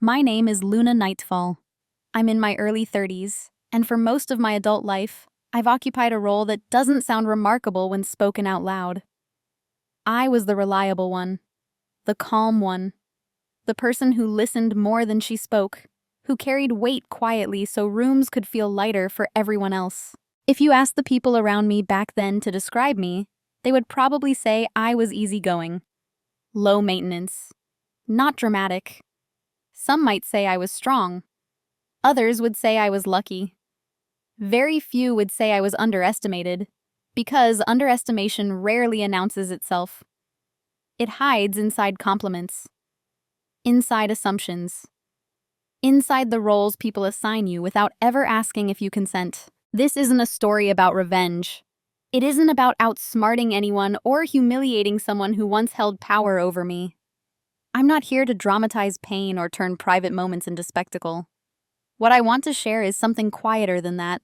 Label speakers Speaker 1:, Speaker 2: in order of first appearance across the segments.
Speaker 1: My name is Luna Nightfall. I'm in my early 30s, and for most of my adult life, I've occupied a role that doesn't sound remarkable when spoken out loud. I was the reliable one, the calm one, the person who listened more than she spoke, who carried weight quietly so rooms could feel lighter for everyone else. If you asked the people around me back then to describe me, they would probably say I was easygoing, low maintenance, not dramatic. Some might say I was strong. Others would say I was lucky. Very few would say I was underestimated, because underestimation rarely announces itself. It hides inside compliments, inside assumptions, inside the roles people assign you without ever asking if you consent. This isn't a story about revenge. It isn't about outsmarting anyone or humiliating someone who once held power over me. I'm not here to dramatize pain or turn private moments into spectacle. What I want to share is something quieter than that,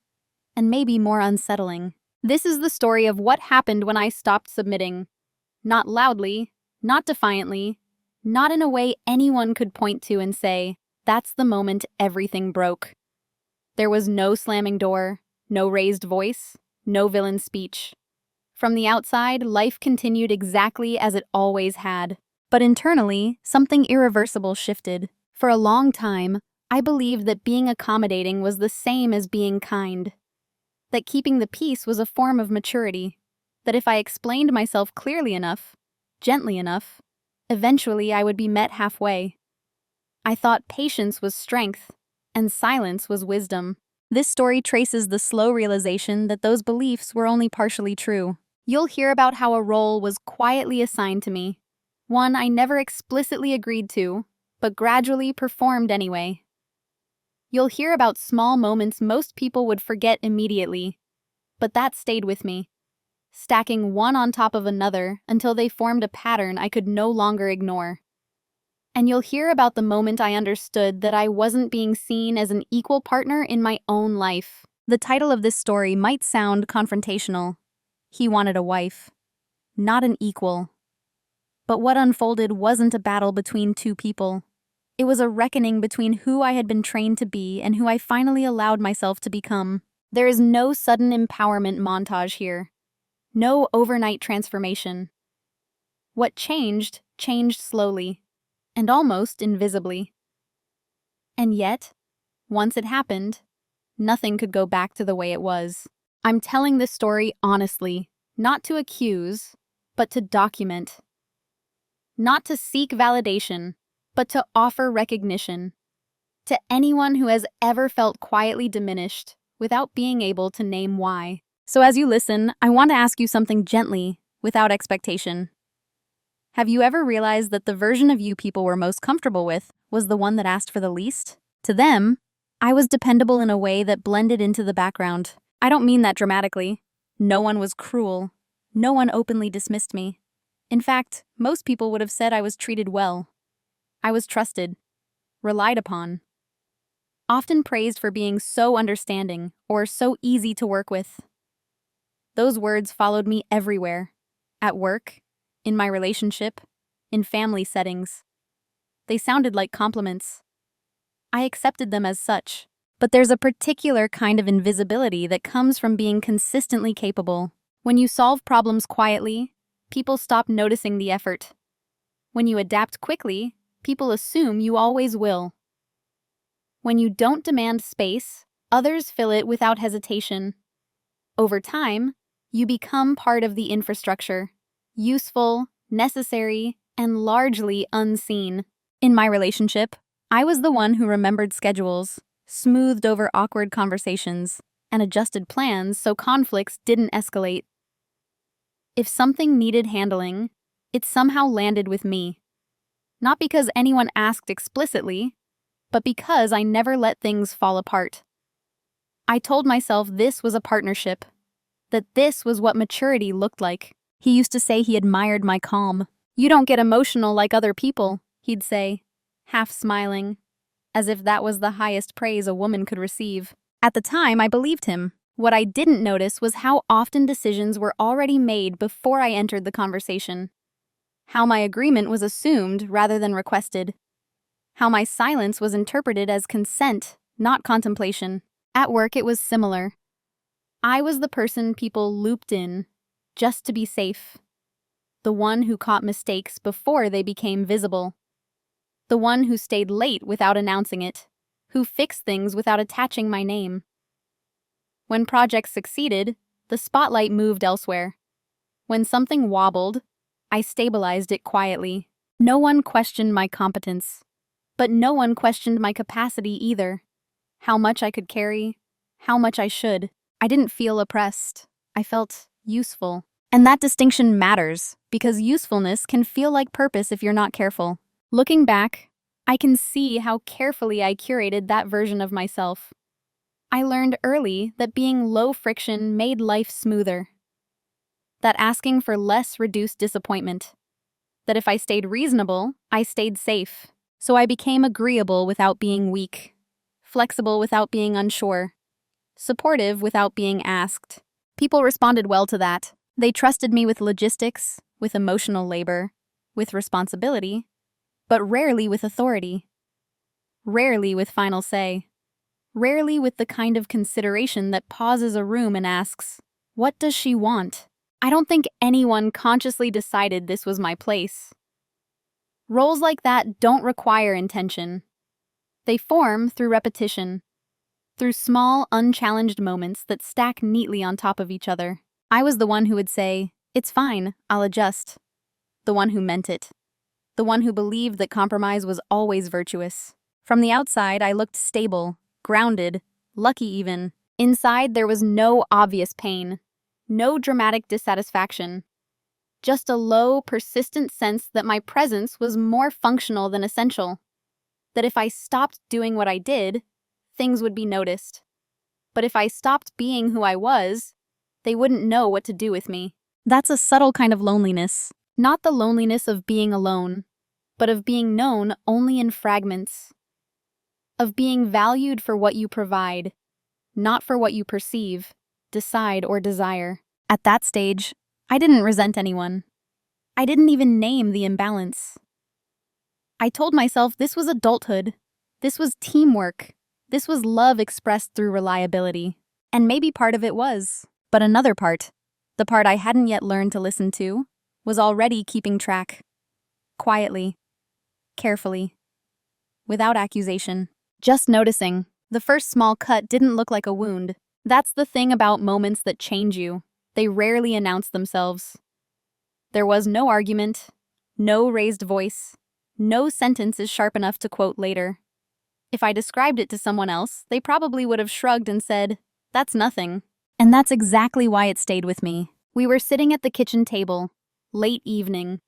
Speaker 1: and maybe more unsettling. This is the story of what happened when I stopped submitting. Not loudly, not defiantly, not in a way anyone could point to and say, that's the moment everything broke. There was no slamming door, no raised voice, no villain speech. From the outside, life continued exactly as it always had. But internally, something irreversible shifted. For a long time, I believed that being accommodating was the same as being kind. That keeping the peace was a form of maturity. That if I explained myself clearly enough, gently enough, eventually I would be met halfway. I thought patience was strength, and silence was wisdom. This story traces the slow realization that those beliefs were only partially true. You'll hear about how a role was quietly assigned to me. One I never explicitly agreed to, but gradually performed anyway. You'll hear about small moments most people would forget immediately, but that stayed with me, stacking one on top of another until they formed a pattern I could no longer ignore. And you'll hear about the moment I understood that I wasn't being seen as an equal partner in my own life. The title of this story might sound confrontational. He wanted a wife, not an equal. But what unfolded wasn't a battle between two people. It was a reckoning between who I had been trained to be and who I finally allowed myself to become. There is no sudden empowerment montage here. No overnight transformation. What changed, changed slowly, and almost invisibly. And yet, once it happened, nothing could go back to the way it was. I'm telling this story honestly, not to accuse, but to document. Not to seek validation, but to offer recognition. To anyone who has ever felt quietly diminished without being able to name why. So as you listen, I want to ask you something gently, without expectation. Have you ever realized that the version of you people were most comfortable with was the one that asked for the least? To them, I was dependable in a way that blended into the background. I don't mean that dramatically. No one was cruel. No one openly dismissed me. In fact, most people would have said I was treated well. I was trusted, relied upon, often praised for being so understanding or so easy to work with. Those words followed me everywhere, at work, in my relationship, in family settings. They sounded like compliments. I accepted them as such. But there's a particular kind of invisibility that comes from being consistently capable. When you solve problems quietly, people stop noticing the effort. When you adapt quickly, people assume you always will. When you don't demand space, others fill it without hesitation. Over time, you become part of the infrastructure, useful, necessary, and largely unseen. In my relationship, I was the one who remembered schedules, smoothed over awkward conversations, and adjusted plans so conflicts didn't escalate. If something needed handling, it somehow landed with me. Not because anyone asked explicitly, but because I never let things fall apart. I told myself this was a partnership, that this was what maturity looked like. He used to say he admired my calm. "You don't get emotional like other people," he'd say, half smiling, as if that was the highest praise a woman could receive. At the time, I believed him. What I didn't notice was how often decisions were already made before I entered the conversation. How my agreement was assumed rather than requested. How my silence was interpreted as consent, not contemplation. At work, it was similar. I was the person people looped in just to be safe. The one who caught mistakes before they became visible. The one who stayed late without announcing it. Who fixed things without attaching my name. When projects succeeded, the spotlight moved elsewhere. When something wobbled, I stabilized it quietly. No one questioned my competence. But no one questioned my capacity either. How much I could carry, how much I should. I didn't feel oppressed. I felt useful. And that distinction matters, because usefulness can feel like purpose if you're not careful. Looking back, I can see how carefully I curated that version of myself. I learned early that being low friction made life smoother. That asking for less reduced disappointment. That if I stayed reasonable, I stayed safe. So I became agreeable without being weak, flexible without being unsure, supportive without being asked. People responded well to that. They trusted me with logistics, with emotional labor, with responsibility, but rarely with authority. Rarely with final say. Rarely with the kind of consideration that pauses a room and asks, "What does she want?" I don't think anyone consciously decided this was my place. Roles like that don't require intention. They form through repetition, through small, unchallenged moments that stack neatly on top of each other. I was the one who would say, "It's fine, I'll adjust." The one who meant it. The one who believed that compromise was always virtuous. From the outside, I looked stable, grounded, lucky even. Inside, there was no obvious pain, no dramatic dissatisfaction. Just a low, persistent sense that my presence was more functional than essential. That if I stopped doing what I did, things would be noticed. But if I stopped being who I was, they wouldn't know what to do with me. That's a subtle kind of loneliness. Not the loneliness of being alone, but of being known only in fragments. Of being valued for what you provide, not for what you perceive, decide, or desire. At that stage, I didn't resent anyone. I didn't even name the imbalance. I told myself this was adulthood. This was teamwork. This was love expressed through reliability. And maybe part of it was. But another part, the part I hadn't yet learned to listen to, was already keeping track. Quietly. Carefully. Without accusation. Just noticing. The first small cut didn't look like a wound. That's the thing about moments that change you. They rarely announce themselves. There was no argument, no raised voice, no sentence is sharp enough to quote later. If I described it to someone else, they probably would have shrugged and said, "That's nothing." And that's exactly why it stayed with me. We were sitting at the kitchen table, late evening.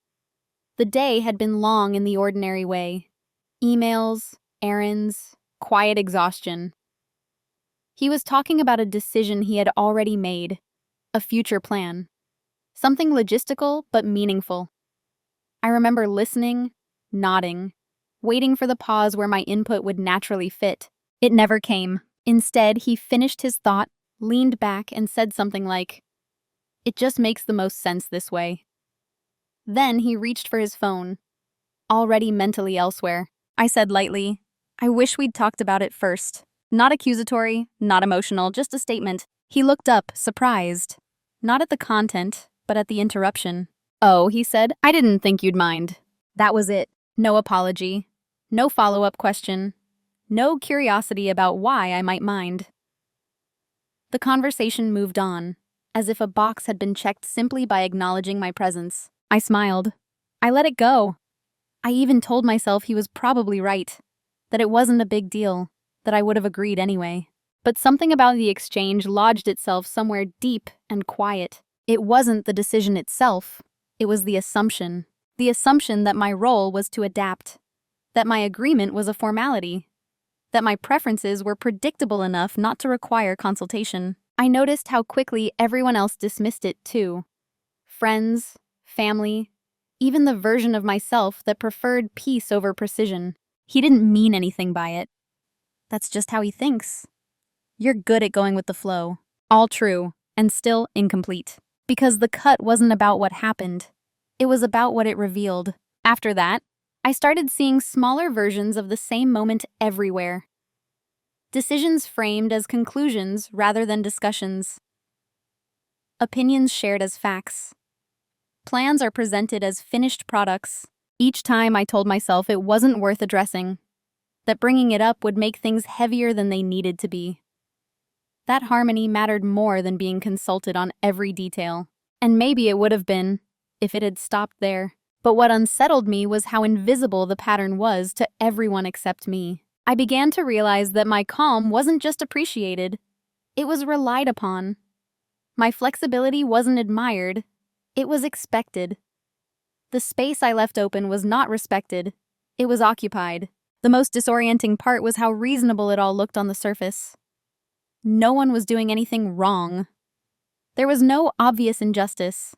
Speaker 1: The day had been long in the ordinary way. Emails, errands, quiet exhaustion. He was talking about a decision he had already made. A future plan. Something logistical but meaningful. I remember listening, nodding, waiting for the pause where my input would naturally fit. It never came. Instead, he finished his thought, leaned back, and said something like, "It just makes the most sense this way." Then he reached for his phone, already mentally elsewhere. I said lightly, "I wish we'd talked about it first." Not accusatory, not emotional, just a statement. He looked up, surprised. Not at the content, but at the interruption. "Oh," he said, "I didn't think you'd mind." That was it. No apology. No follow-up question. No curiosity about why I might mind. The conversation moved on, as if a box had been checked simply by acknowledging my presence. I smiled. I let it go. I even told myself he was probably right, that it wasn't a big deal, that I would have agreed anyway. But something about the exchange lodged itself somewhere deep and quiet. It wasn't the decision itself. It was the assumption. The assumption that my role was to adapt. That my agreement was a formality. That my preferences were predictable enough not to require consultation. I noticed how quickly everyone else dismissed it, too. Friends, family, even the version of myself that preferred peace over precision. He didn't mean anything by it. That's just how he thinks. You're good at going with the flow. All true, and still incomplete. Because the cut wasn't about what happened. It was about what it revealed. After that, I started seeing smaller versions of the same moment everywhere. Decisions framed as conclusions rather than discussions. Opinions shared as facts. Plans are presented as finished products. Each time I told myself it wasn't worth addressing, that bringing it up would make things heavier than they needed to be. That harmony mattered more than being consulted on every detail. And maybe it would have been, if it had stopped there. But what unsettled me was how invisible the pattern was to everyone except me. I began to realize that my calm wasn't just appreciated, it was relied upon. My flexibility wasn't admired, it was expected. The space I left open was not respected, it was occupied. The most disorienting part was how reasonable it all looked on the surface. No one was doing anything wrong. There was no obvious injustice,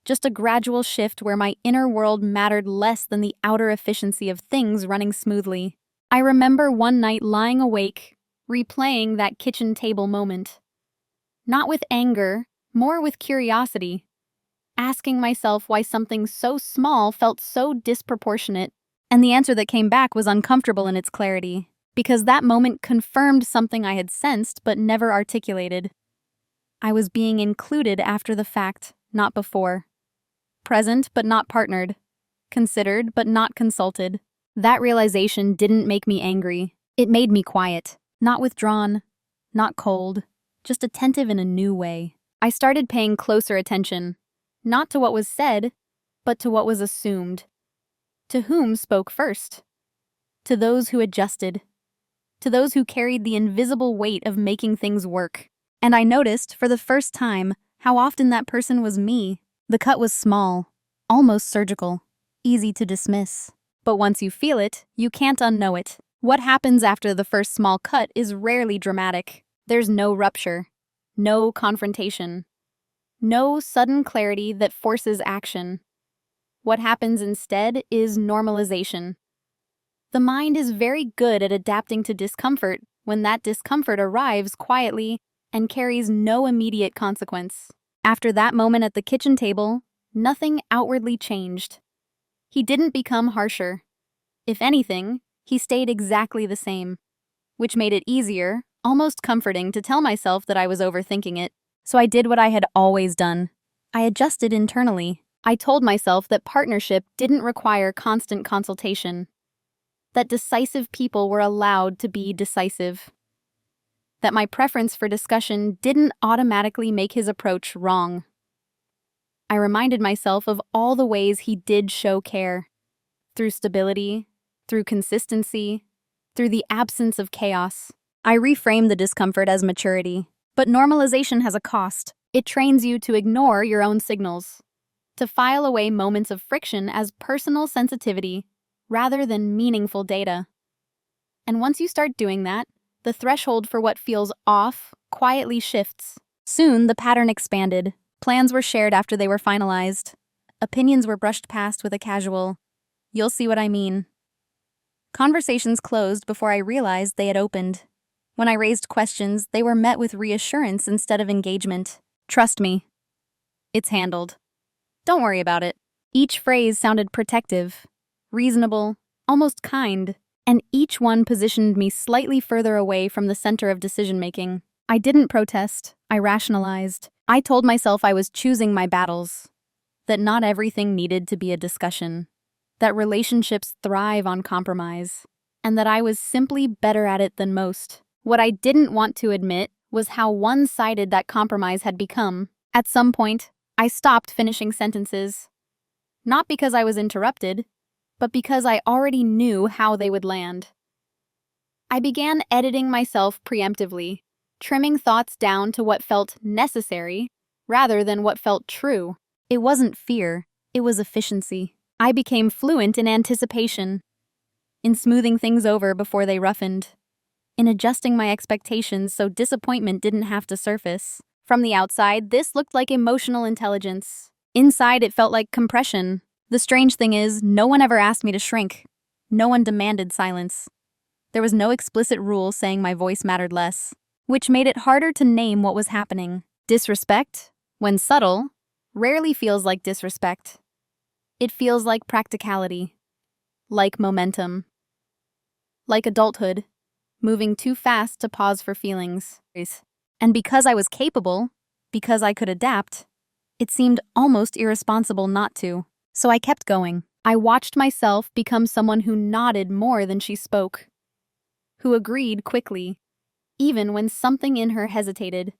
Speaker 1: just a gradual shift where my inner world mattered less than the outer efficiency of things running smoothly. I remember one night lying awake, replaying that kitchen table moment. Not with anger, more with curiosity, asking myself why something so small felt so disproportionate, and the answer that came back was uncomfortable in its clarity, because that moment confirmed something I had sensed but never articulated. I was being included after the fact, not before. Present but not partnered. Considered but not consulted. That realization didn't make me angry. It made me quiet. Not withdrawn. Not cold. Just attentive in a new way. I started paying closer attention. Not to what was said, but to what was assumed. To whom spoke first? To those who adjusted. To those who carried the invisible weight of making things work. And I noticed, for the first time, how often that person was me. The cut was small, almost surgical, easy to dismiss. But once you feel it, you can't unknow it. What happens after the first small cut is rarely dramatic. There's no rupture, no confrontation, no sudden clarity that forces action. What happens instead is normalization. The mind is very good at adapting to discomfort when that discomfort arrives quietly and carries no immediate consequence. After that moment at the kitchen table, nothing outwardly changed. He didn't become harsher. If anything, he stayed exactly the same, which made it easier, almost comforting, to tell myself that I was overthinking it. So I did what I had always done. I adjusted internally. I told myself that partnership didn't require constant consultation, that decisive people were allowed to be decisive, that my preference for discussion didn't automatically make his approach wrong. I reminded myself of all the ways he did show care, through stability, through consistency, through the absence of chaos. I reframed the discomfort as maturity. But normalization has a cost. It trains you to ignore your own signals, to file away moments of friction as personal sensitivity rather than meaningful data. And once you start doing that, the threshold for what feels off quietly shifts. Soon, the pattern expanded. Plans were shared after they were finalized. Opinions were brushed past with a casual, "You'll see what I mean." Conversations closed before I realized they had opened. When I raised questions, they were met with reassurance instead of engagement. "Trust me. It's handled. Don't worry about it." Each phrase sounded protective, reasonable, almost kind, and each one positioned me slightly further away from the center of decision-making. I didn't protest, I rationalized. I told myself I was choosing my battles, that not everything needed to be a discussion, that relationships thrive on compromise, and that I was simply better at it than most. What I didn't want to admit was how one-sided that compromise had become. At some point, I stopped finishing sentences. Not because I was interrupted, but because I already knew how they would land. I began editing myself preemptively, trimming thoughts down to what felt necessary rather than what felt true. It wasn't fear, it was efficiency. I became fluent in anticipation, in smoothing things over before they roughened, in adjusting my expectations so disappointment didn't have to surface. From the outside, this looked like emotional intelligence. Inside, it felt like compression. The strange thing is, no one ever asked me to shrink. No one demanded silence. There was no explicit rule saying my voice mattered less, which made it harder to name what was happening. Disrespect, when subtle, rarely feels like disrespect. It feels like practicality. like momentum, like adulthood, moving too fast to pause for feelings. And because I was capable, because I could adapt, it seemed almost irresponsible not to. So I kept going. I watched myself become someone who nodded more than she spoke, who agreed quickly, even when something in her hesitated,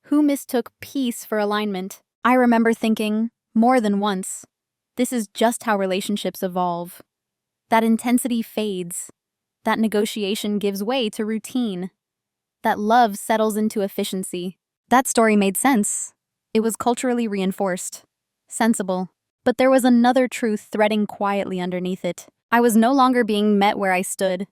Speaker 1: who mistook peace for alignment. I remember thinking, more than once, this is just how relationships evolve. That intensity fades, that negotiation gives way to routine, that love settles into efficiency. That story made sense. It was culturally reinforced, sensible. But there was another truth threading quietly underneath it. I was no longer being met where I stood.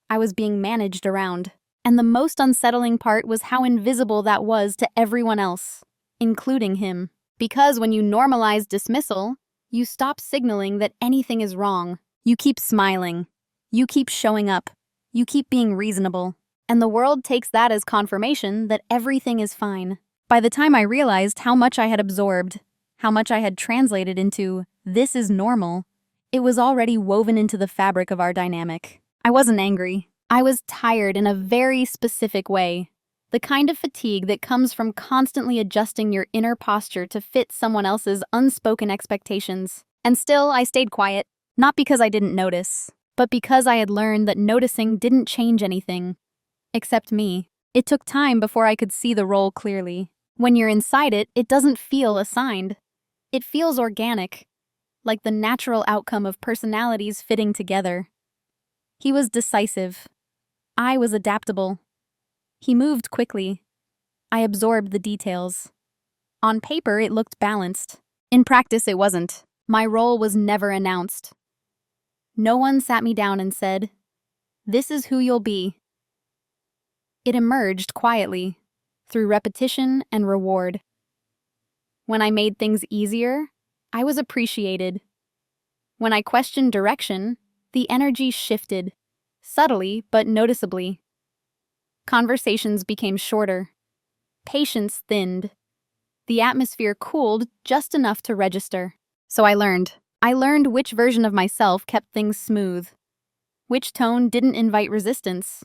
Speaker 1: I was being managed around. And the most unsettling part was how invisible that was to everyone else, including him. Because when you normalize dismissal, you stop signaling that anything is wrong. You keep smiling. You keep showing up. You keep being reasonable. And the world takes that as confirmation that everything is fine. By the time I realized how much I had absorbed, how much I had translated into, this is normal, it was already woven into the fabric of our dynamic. I wasn't angry. I was tired in a very specific way. The kind of fatigue that comes from constantly adjusting your inner posture to fit someone else's unspoken expectations. And still, I stayed quiet, not because I didn't notice, but because I had learned that noticing didn't change anything. Except me. It took time before I could see the role clearly. When you're inside it, it doesn't feel assigned. It feels organic, like the natural outcome of personalities fitting together. He was decisive. I was adaptable. He moved quickly. I absorbed the details. On paper, it looked balanced. In practice, it wasn't. My role was never announced. No one sat me down and said, "This is who you'll be." It emerged quietly, through repetition and reward. When I made things easier, I was appreciated. When I questioned direction, the energy shifted, subtly but noticeably. Conversations became shorter. Patience thinned. The atmosphere cooled just enough to register. So I learned. I learned which version of myself kept things smooth, which tone didn't invite resistance,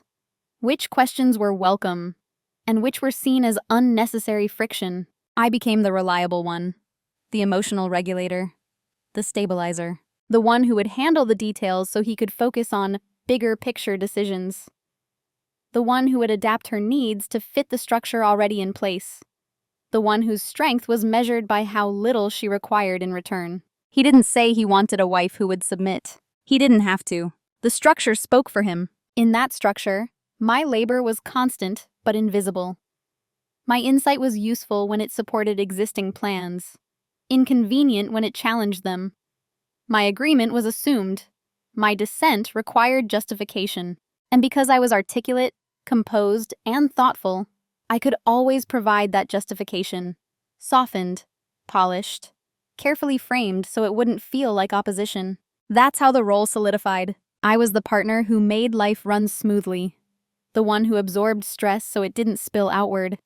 Speaker 1: which questions were welcome, and which were seen as unnecessary friction. I became the reliable one, the emotional regulator, the stabilizer, the one who would handle the details so he could focus on bigger picture decisions, the one who would adapt her needs to fit the structure already in place, the one whose strength was measured by how little she required in return. He didn't say he wanted a wife who would submit. He didn't have to. The structure spoke for him. In that structure, my labor was constant but invisible. My insight was useful when it supported existing plans, inconvenient when it challenged them. My agreement was assumed. My dissent required justification. And because I was articulate, composed, and thoughtful, I could always provide that justification, softened, polished, carefully framed so it wouldn't feel like opposition. That's how the role solidified. I was the partner who made life run smoothly, the one who absorbed stress so it didn't spill outward,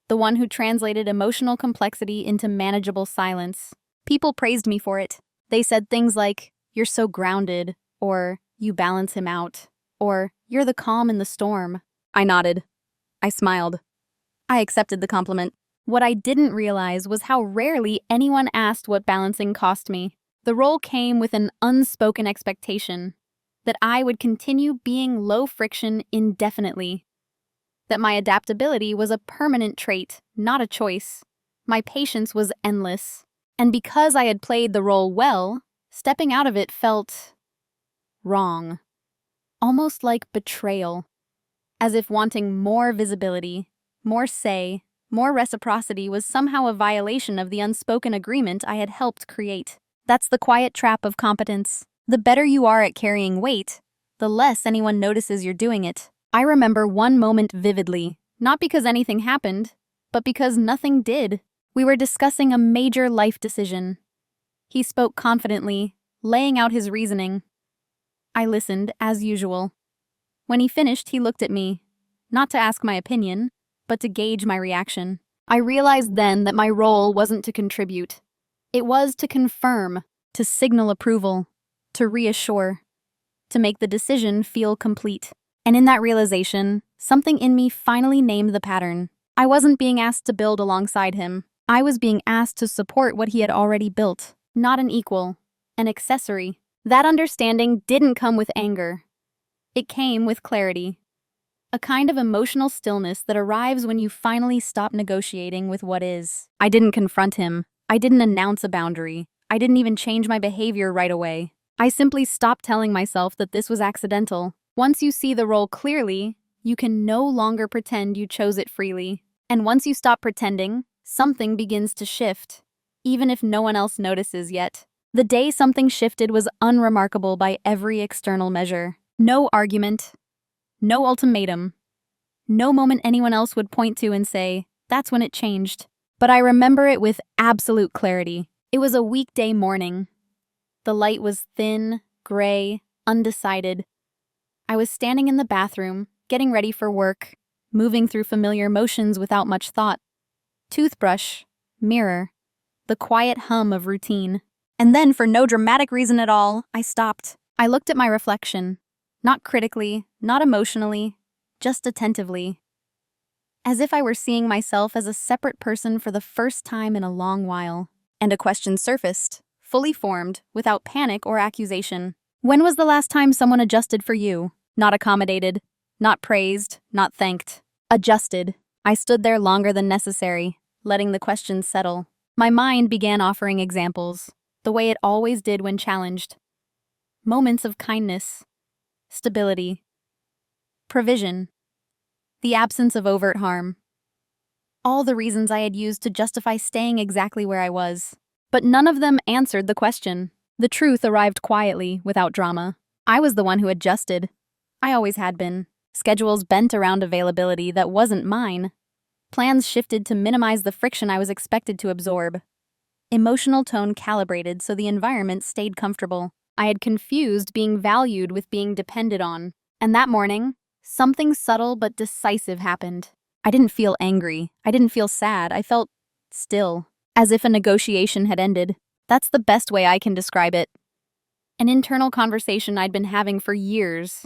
Speaker 1: the one who translated emotional complexity into manageable silence. People praised me for it. They said things like, "You're so grounded," or "You balance him out," or "You're the calm in the storm." I nodded. I smiled. I accepted the compliment. What I didn't realize was how rarely anyone asked what balancing cost me. The role came with an unspoken expectation that I would continue being low friction indefinitely, that my adaptability was a permanent trait, not a choice. My patience was endless. And because I had played the role well, stepping out of it felt wrong. Almost like betrayal. As if wanting more visibility, more say, more reciprocity was somehow a violation of the unspoken agreement I had helped create. That's the quiet trap of competence. The better you are at carrying weight, the less anyone notices you're doing it. I remember one moment vividly, not because anything happened, but because nothing did. We were discussing a major life decision. He spoke confidently, laying out his reasoning. I listened, as usual. When he finished, he looked at me, not to ask my opinion, but to gauge my reaction. I realized then that my role wasn't to contribute. It was to confirm, to signal approval, to reassure. to make the decision feel complete. And in that realization, something in me finally named the pattern. I wasn't being asked to build alongside him. I was being asked to support what he had already built, not an equal, an accessory. That understanding didn't come with anger. It came with clarity. A kind of emotional stillness that arrives when you finally stop negotiating with what is. I didn't confront him. I didn't announce a boundary. I didn't even change my behavior right away. I simply stopped telling myself that this was accidental. Once you see the role clearly, you can no longer pretend you chose it freely. And once you stop pretending, something begins to shift, even if no one else notices yet. The day something shifted was unremarkable by every external measure. No argument, no ultimatum, no moment anyone else would point to and say, "That's when it changed." But I remember it with absolute clarity. It was a weekday morning. The light was thin, gray, undecided. I was standing in the bathroom, getting ready for work, moving through familiar motions without much thought. Toothbrush, mirror, the quiet hum of routine. And then, for no dramatic reason at all, I stopped. I looked at my reflection. Not critically, not emotionally, just attentively. As if I were seeing myself as a separate person for the first time in a long while. And a question surfaced, fully formed, without panic or accusation. When was the last time someone adjusted for you? Not accommodated, not praised, not thanked. Adjusted. I stood there longer than necessary, letting the question settle. My mind began offering examples, the way it always did when challenged. Moments of kindness, stability, provision, the absence of overt harm. All the reasons I had used to justify staying exactly where I was. But none of them answered the question. The truth arrived quietly, without drama. I was the one who adjusted. I always had been. Schedules bent around availability that wasn't mine. Plans shifted to minimize the friction I was expected to absorb. Emotional tone calibrated so the environment stayed comfortable. I had confused being valued with being depended on. And that morning, something subtle but decisive happened. I didn't feel angry. I didn't feel sad. I felt still, as if a negotiation had ended. That's the best way I can describe it. An internal conversation I'd been having for years,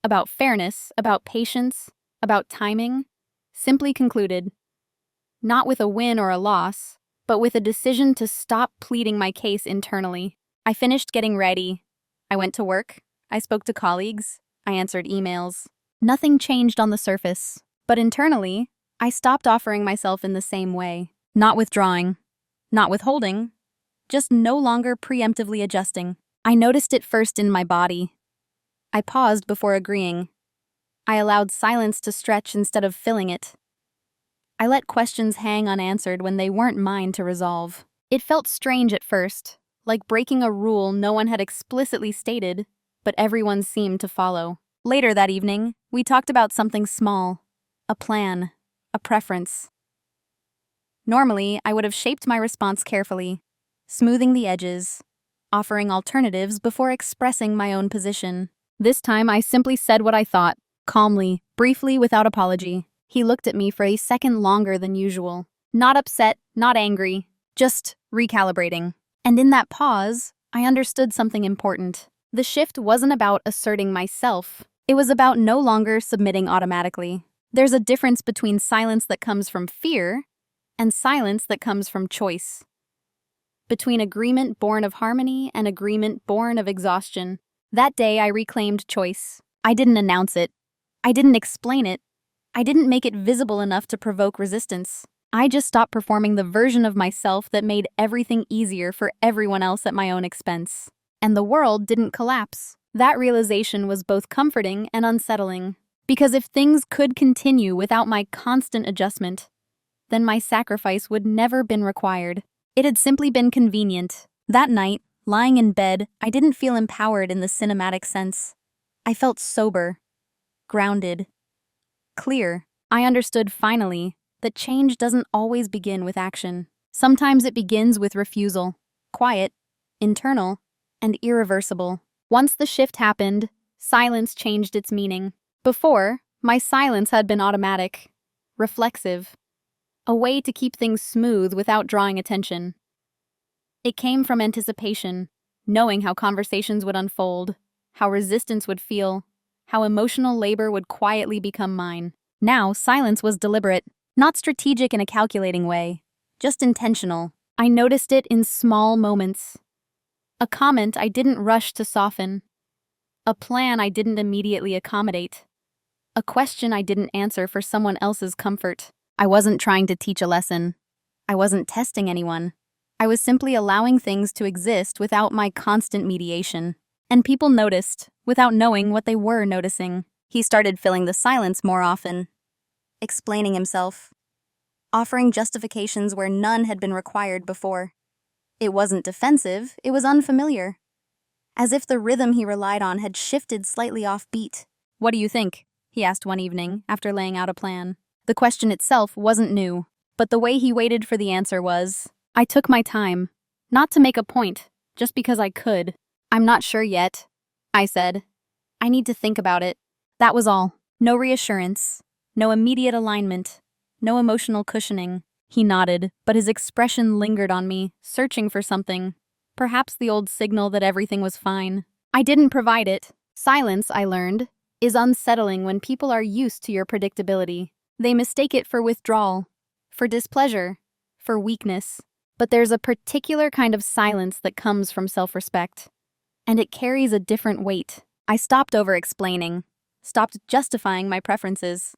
Speaker 1: about fairness, about patience, about timing, simply concluded. Not with a win or a loss, but with a decision to stop pleading my case internally. I finished getting ready. I went to work. I spoke to colleagues. I answered emails. Nothing changed on the surface, but internally, I stopped offering myself in the same way. Not withdrawing, not withholding, just no longer preemptively adjusting. I noticed it first in my body. I paused before agreeing. I allowed silence to stretch instead of filling it. I let questions hang unanswered when they weren't mine to resolve. It felt strange at first, like breaking a rule no one had explicitly stated, but everyone seemed to follow. Later that evening, we talked about something small, a plan, a preference. Normally, I would have shaped my response carefully, smoothing the edges, offering alternatives before expressing my own position. This time, I simply said what I thought, calmly, briefly, without apology. He looked at me for a second longer than usual. Not upset, not angry, just recalibrating. And in that pause, I understood something important. The shift wasn't about asserting myself. It was about no longer submitting automatically. There's a difference between silence that comes from fear and silence that comes from choice. Between agreement born of harmony and agreement born of exhaustion. That day, I reclaimed choice. I didn't announce it. I didn't explain it. I didn't make it visible enough to provoke resistance. I just stopped performing the version of myself that made everything easier for everyone else at my own expense. And the world didn't collapse. That realization was both comforting and unsettling. Because if things could continue without my constant adjustment, then my sacrifice would never been required. It had simply been convenient. That night, lying in bed, I didn't feel empowered in the cinematic sense. I felt sober, grounded, clear. I understood finally that change doesn't always begin with action. Sometimes it begins with refusal, quiet, internal, and irreversible. Once the shift happened, silence changed its meaning. Before, my silence had been automatic, reflexive, a way to keep things smooth without drawing attention. It came from anticipation, knowing how conversations would unfold, how resistance would feel, how emotional labor would quietly become mine. Now, silence was deliberate, not strategic in a calculating way, just intentional. I noticed it in small moments. A comment I didn't rush to soften. A plan I didn't immediately accommodate. A question I didn't answer for someone else's comfort. I wasn't trying to teach a lesson. I wasn't testing anyone. I was simply allowing things to exist without my constant mediation. And people noticed, without knowing what they were noticing. He started filling the silence more often, explaining himself, offering justifications where none had been required before. It wasn't defensive, it was unfamiliar. As if the rhythm he relied on had shifted slightly off beat. "What do you think?" he asked one evening, after laying out a plan. The question itself wasn't new, but the way he waited for the answer was. I took my time, not to make a point, just because I could. "I'm not sure yet," I said. "I need to think about it." That was all. No reassurance, no immediate alignment, no emotional cushioning. He nodded, but his expression lingered on me, searching for something. Perhaps the old signal that everything was fine. I didn't provide it. Silence, I learned, is unsettling when people are used to your predictability. They mistake it for withdrawal, for displeasure, for weakness. But there's a particular kind of silence that comes from self-respect. And it carries a different weight. I stopped over-explaining, stopped justifying my preferences,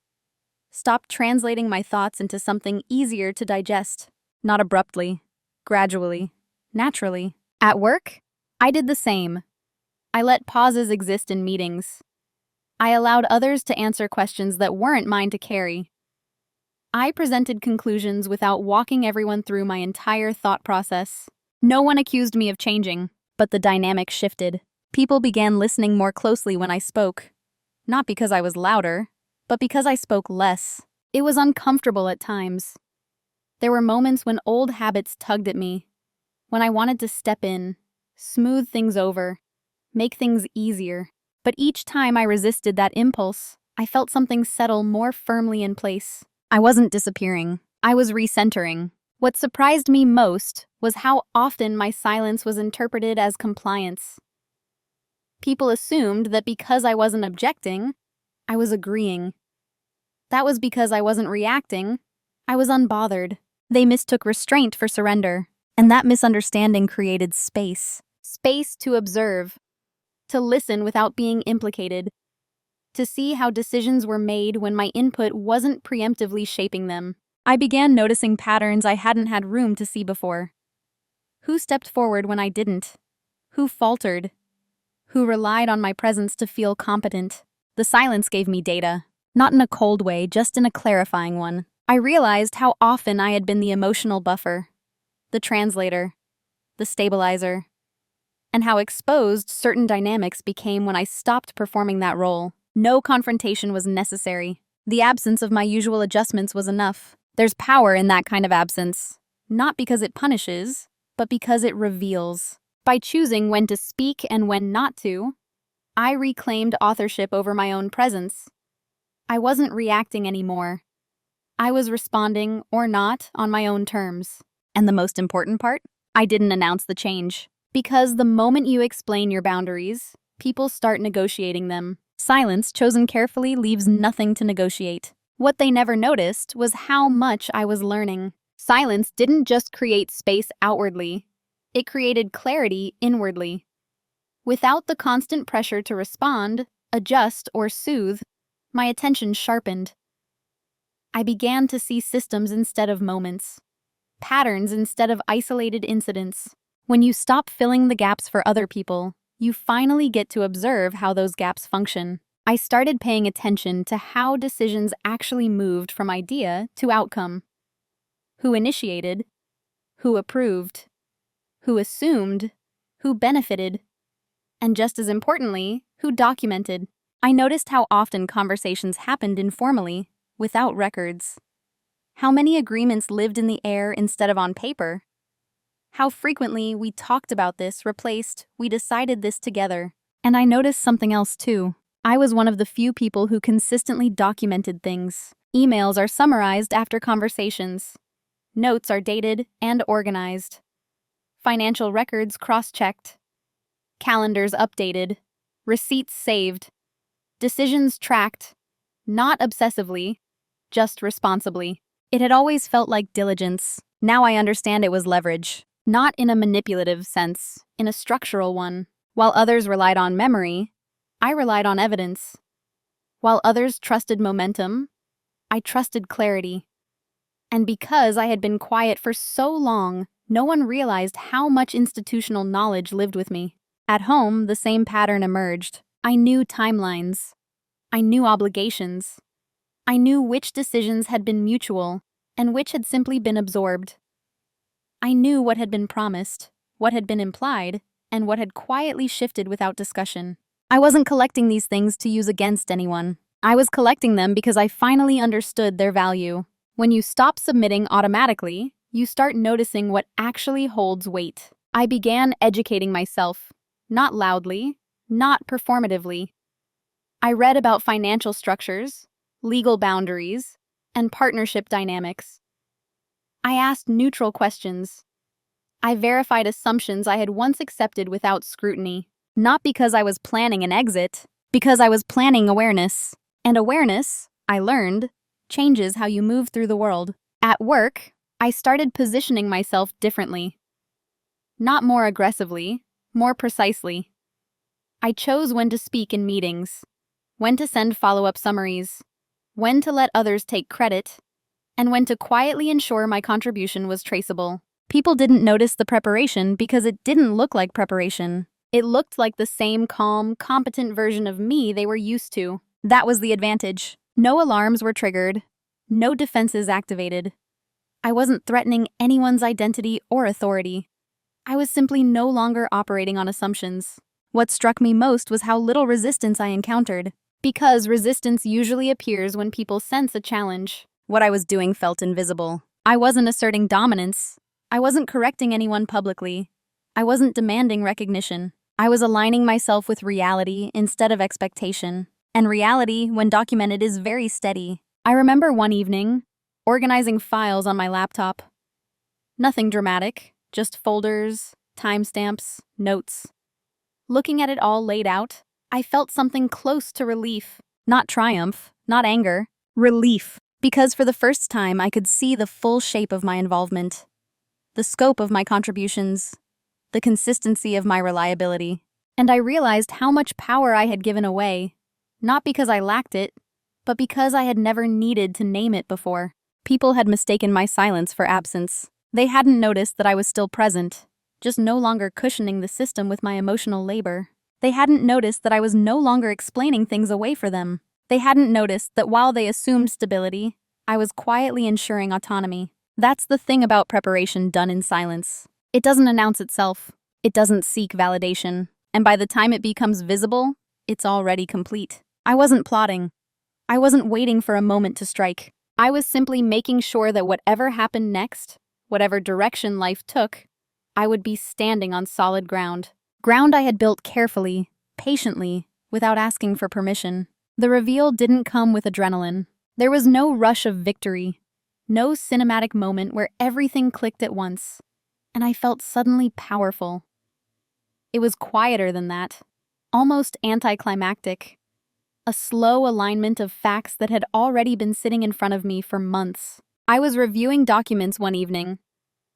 Speaker 1: stopped translating my thoughts into something easier to digest, not abruptly, gradually, naturally. At work, I did the same. I let pauses exist in meetings. I allowed others to answer questions that weren't mine to carry. I presented conclusions without walking everyone through my entire thought process. No one accused me of changing, but the dynamic shifted. People began listening more closely when I spoke. Not because I was louder, but because I spoke less. It was uncomfortable at times. There were moments when old habits tugged at me, when I wanted to step in, smooth things over, make things easier. But each time I resisted that impulse, I felt something settle more firmly in place. I wasn't disappearing. I was recentering. What surprised me most was how often my silence was interpreted as compliance. People assumed that because I wasn't objecting, I was agreeing. That was because I wasn't reacting. I was unbothered. They mistook restraint for surrender, and that misunderstanding created space. Space to observe, to listen without being implicated, to see how decisions were made when my input wasn't preemptively shaping them. I began noticing patterns I hadn't had room to see before. Who stepped forward when I didn't? Who faltered? Who relied on my presence to feel competent? The silence gave me data, not in a cold way, just in a clarifying one. I realized how often I had been the emotional buffer, the translator, the stabilizer, and how exposed certain dynamics became when I stopped performing that role. No confrontation was necessary. The absence of my usual adjustments was enough. There's power in that kind of absence, not because it punishes, but because it reveals. By choosing when to speak and when not to, I reclaimed authorship over my own presence. I wasn't reacting anymore. I was responding, or not, on my own terms. And the most important part? I didn't announce the change. Because the moment you explain your boundaries, people start negotiating them. Silence, chosen carefully, leaves nothing to negotiate. What they never noticed was how much I was learning. Silence didn't just create space outwardly, it created clarity inwardly. Without the constant pressure to respond, adjust, or soothe, my attention sharpened. I began to see systems instead of moments, patterns instead of isolated incidents. When you stop filling the gaps for other people, you finally get to observe how those gaps function. I started paying attention to how decisions actually moved from idea to outcome. Who initiated, who approved, who assumed, who benefited, and just as importantly, who documented. I noticed how often conversations happened informally, without records. How many agreements lived in the air instead of on paper. How frequently we talked about this replaced, we decided this together. And I noticed something else too. I was one of the few people who consistently documented things. Emails are summarized after conversations. Notes are dated and organized. Financial records cross-checked. Calendars updated. receipts saved, decisions tracked, not obsessively, just responsibly. It had always felt like diligence. Now I understand it was leverage. Not in a manipulative sense, in a structural one. While others relied on memory, I relied on evidence. While others trusted momentum, I trusted clarity. And because I had been quiet for so long, no one realized how much institutional knowledge lived with me. At home, the same pattern emerged. I knew timelines. I knew obligations. I knew which decisions had been mutual and which had simply been absorbed. I knew what had been promised, what had been implied, and what had quietly shifted without discussion. I wasn't collecting these things to use against anyone. I was collecting them because I finally understood their value. When you stop submitting automatically, you start noticing what actually holds weight. I began educating myself, not loudly, not performatively. I read about financial structures, legal boundaries, and partnership dynamics. I asked neutral questions. I verified assumptions I had once accepted without scrutiny. Not because I was planning an exit, because I was planning awareness. And awareness, I learned, changes how you move through the world. At work, I started positioning myself differently. Not more aggressively, more precisely. I chose when to speak in meetings, when to send follow-up summaries, when to let others take credit, and when to quietly ensure my contribution was traceable. People didn't notice the preparation because it didn't look like preparation. It looked like the same calm, competent version of me they were used to. That was the advantage. No alarms were triggered, no defenses activated. I wasn't threatening anyone's identity or authority. I was simply no longer operating on assumptions. What struck me most was how little resistance I encountered. Because resistance usually appears when people sense a challenge. What I was doing felt invisible. I wasn't asserting dominance. I wasn't correcting anyone publicly. I wasn't demanding recognition. I was aligning myself with reality instead of expectation. And reality, when documented, is very steady. I remember one evening, organizing files on my laptop. Nothing dramatic, just folders, timestamps, notes. Looking at it all laid out, I felt something close to relief. Not triumph, not anger. Relief. Because for the first time, I could see the full shape of my involvement. The scope of my contributions. The consistency of my reliability. And I realized how much power I had given away. Not because I lacked it, but because I had never needed to name it before. People had mistaken my silence for absence. They hadn't noticed that I was still present, just no longer cushioning the system with my emotional labor. They hadn't noticed that I was no longer explaining things away for them. They hadn't noticed that while they assumed stability, I was quietly ensuring autonomy. That's the thing about preparation done in silence. It doesn't announce itself. It doesn't seek validation. And by the time it becomes visible, it's already complete. I wasn't plotting. I wasn't waiting for a moment to strike. I was simply making sure that whatever happened next, whatever direction life took, I would be standing on solid ground. Ground I had built carefully, patiently, without asking for permission. The reveal didn't come with adrenaline. There was no rush of victory, no cinematic moment where everything clicked at once, and I felt suddenly powerful. It was quieter than that, almost anticlimactic. A slow alignment of facts that had already been sitting in front of me for months. I was reviewing documents one evening,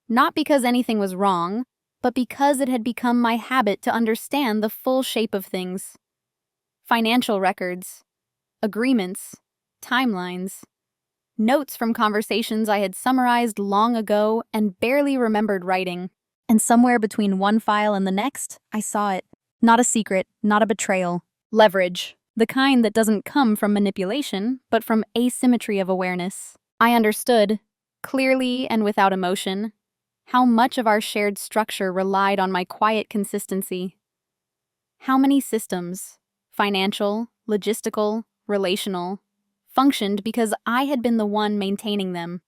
Speaker 1: not because anything was wrong, but because it had become my habit to understand the full shape of things. Financial records, agreements, timelines, notes from conversations I had summarized long ago and barely remembered writing. And somewhere between one file and the next, I saw it. Not a secret, not a betrayal. Leverage. The kind that doesn't come from manipulation, but from asymmetry of awareness. I understood, clearly and without emotion, how much of our shared structure relied on my quiet consistency. How many systems, financial, logistical, relational, functioned because I had been the one maintaining them.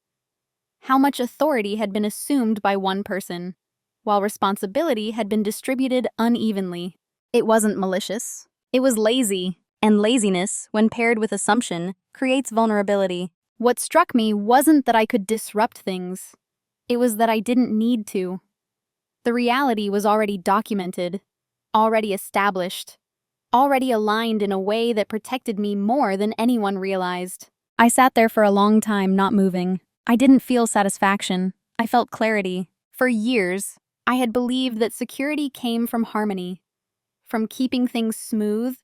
Speaker 1: How much authority had been assumed by one person, while responsibility had been distributed unevenly. It wasn't malicious. It was lazy. And laziness, when paired with assumption, creates vulnerability. What struck me wasn't that I could disrupt things. It was that I didn't need to. The reality was already documented, already established, already aligned in a way that protected me more than anyone realized. I sat there for a long time, not moving. I didn't feel satisfaction. I felt clarity. For years, I had believed that security came from harmony, from keeping things smooth,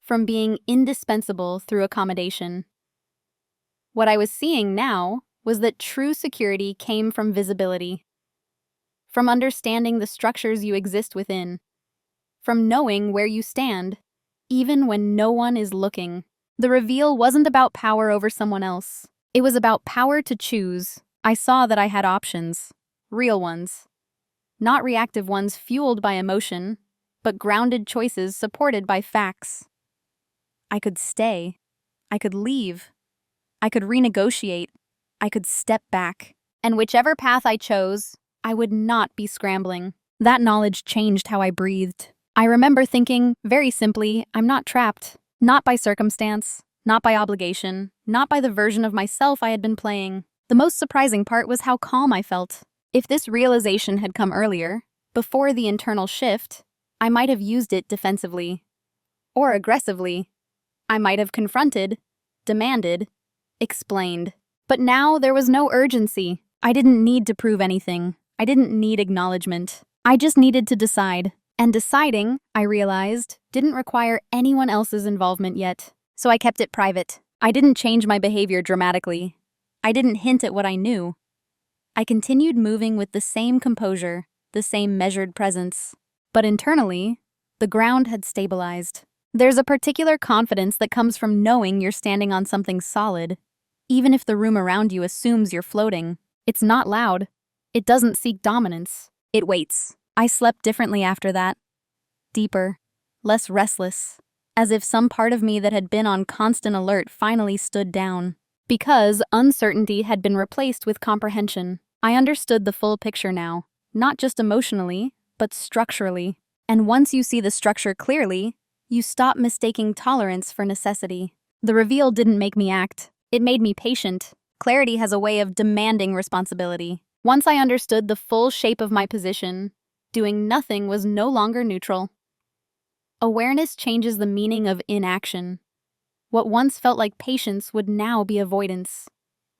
Speaker 1: from being indispensable through accommodation. What I was seeing now was that true security came from visibility, from understanding the structures you exist within, from knowing where you stand, even when no one is looking. The reveal wasn't about power over someone else. It was about power to choose. I saw that I had options, real ones, not reactive ones fueled by emotion, but grounded choices supported by facts. I could stay. I could leave. I could renegotiate. I could step back. And whichever path I chose, I would not be scrambling. That knowledge changed how I breathed. I remember thinking, very simply, I'm not trapped. Not by circumstance, not by obligation, not by the version of myself I had been playing. The most surprising part was how calm I felt. If this realization had come earlier, before the internal shift, I might have used it defensively. Or aggressively. I might have confronted, demanded, explained. But now there was no urgency. I didn't need to prove anything. I didn't need acknowledgement. I just needed to decide. And deciding, I realized, didn't require anyone else's involvement yet. So I kept it private. I didn't change my behavior dramatically. I didn't hint at what I knew. I continued moving with the same composure, the same measured presence. But internally, the ground had stabilized. There's a particular confidence that comes from knowing you're standing on something solid. Even if the room around you assumes you're floating, it's not loud. It doesn't seek dominance. It waits. I slept differently after that. Deeper, less restless, as if some part of me that had been on constant alert finally stood down. Because uncertainty had been replaced with comprehension. I understood the full picture now, not just emotionally, but structurally. And once you see the structure clearly, you stop mistaking tolerance for necessity. The reveal didn't make me act. It made me patient. Clarity has a way of demanding responsibility. Once I understood the full shape of my position, doing nothing was no longer neutral. Awareness changes the meaning of inaction. What once felt like patience would now be avoidance.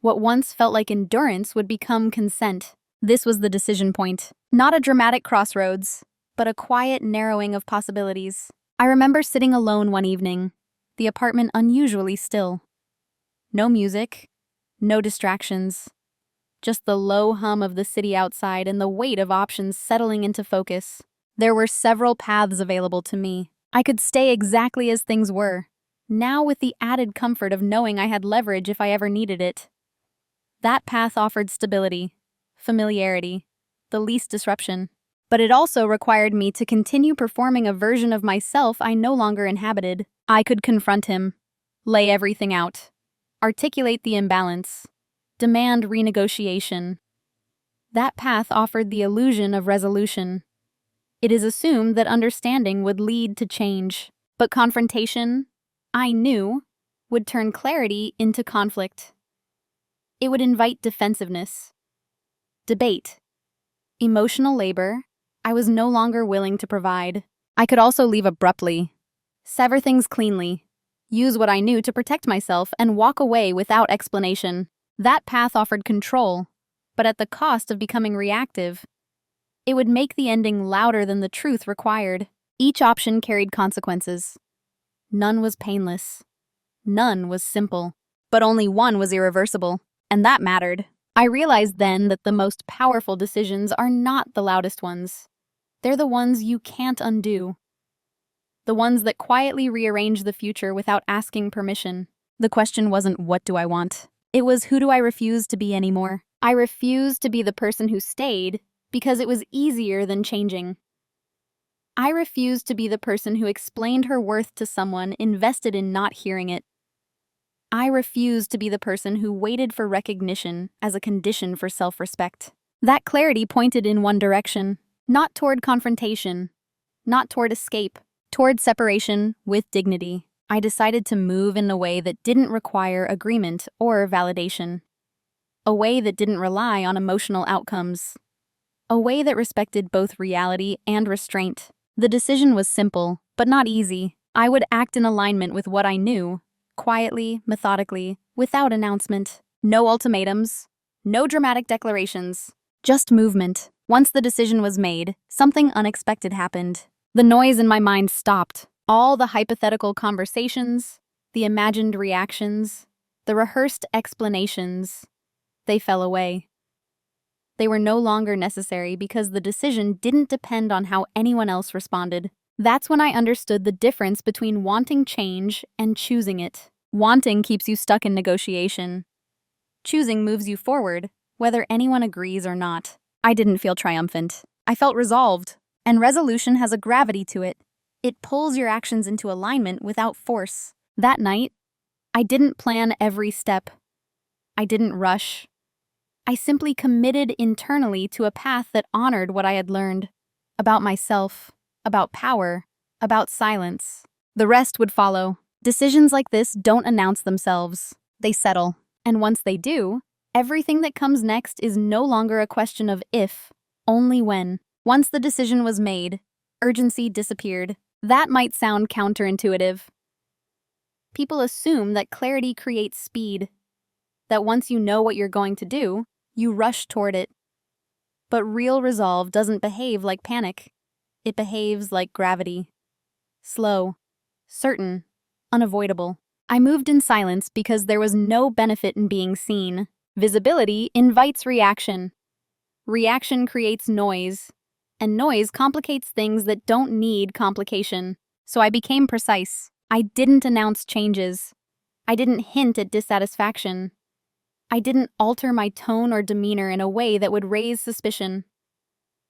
Speaker 1: What once felt like endurance would become consent. This was the decision point. Not a dramatic crossroads, but a quiet narrowing of possibilities. I remember sitting alone one evening, the apartment unusually still. No music, no distractions. Just the low hum of the city outside and the weight of options settling into focus. There were several paths available to me. I could stay exactly as things were, now with the added comfort of knowing I had leverage if I ever needed it. That path offered stability, familiarity, the least disruption. But it also required me to continue performing a version of myself I no longer inhabited. I could confront him, lay everything out, articulate the imbalance, demand renegotiation. That path offered the illusion of resolution. It is assumed that understanding would lead to change. But confrontation, I knew, would turn clarity into conflict. It would invite defensiveness, debate, emotional labor. I was no longer willing to provide. I could also leave abruptly, sever things cleanly, use what I knew to protect myself, and walk away without explanation. That path offered control, but at the cost of becoming reactive. It would make the ending louder than the truth required. Each option carried consequences. None was painless. None was simple. But only one was irreversible, and that mattered. I realized then that the most powerful decisions are not the loudest ones. They're the ones you can't undo. The ones that quietly rearrange the future without asking permission. The question wasn't, what do I want? It was, who do I refuse to be anymore? I refused to be the person who stayed because it was easier than changing. I refused to be the person who explained her worth to someone invested in not hearing it. I refused to be the person who waited for recognition as a condition for self-respect. That clarity pointed in one direction. Not toward confrontation, not toward escape, toward separation with dignity. I decided to move in a way that didn't require agreement or validation. A way that didn't rely on emotional outcomes. A way that respected both reality and restraint. The decision was simple, but not easy. I would act in alignment with what I knew, quietly, methodically, without announcement. No ultimatums, no dramatic declarations, just movement. Once the decision was made, something unexpected happened. The noise in my mind stopped. All the hypothetical conversations, the imagined reactions, the rehearsed explanations, they fell away. They were no longer necessary because the decision didn't depend on how anyone else responded. That's when I understood the difference between wanting change and choosing it. Wanting keeps you stuck in negotiation. Choosing moves you forward, whether anyone agrees or not. I didn't feel triumphant. I felt resolved. And resolution has a gravity to it. It pulls your actions into alignment without force. That night, I didn't plan every step. I didn't rush. I simply committed internally to a path that honored what I had learned about myself, about power, about silence. The rest would follow. Decisions like this don't announce themselves. They settle. And once they do, everything that comes next is no longer a question of if, only when. Once the decision was made, urgency disappeared. That might sound counterintuitive. People assume that clarity creates speed, that once you know what you're going to do, you rush toward it. But real resolve doesn't behave like panic. It behaves like gravity. Slow, certain, unavoidable. I moved in silence because there was no benefit in being seen. Visibility invites reaction. Reaction creates noise, and noise complicates things that don't need complication. So I became precise. I didn't announce changes. I didn't hint at dissatisfaction. I didn't alter my tone or demeanor in a way that would raise suspicion.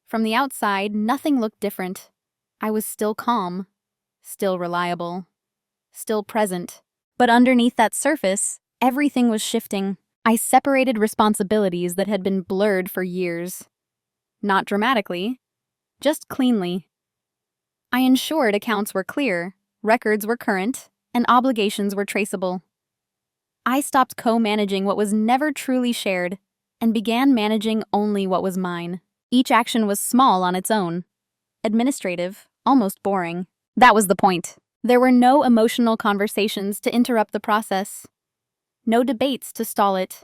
Speaker 1: From the outside, nothing looked different. I was still calm, still reliable, still present. But underneath that surface, everything was shifting. I separated responsibilities that had been blurred for years. Not dramatically, just cleanly. I ensured accounts were clear, records were current, and obligations were traceable. I stopped co-managing what was never truly shared and began managing only what was mine. Each action was small on its own, administrative, almost boring. That was the point. There were no emotional conversations to interrupt the process, no debates to stall it.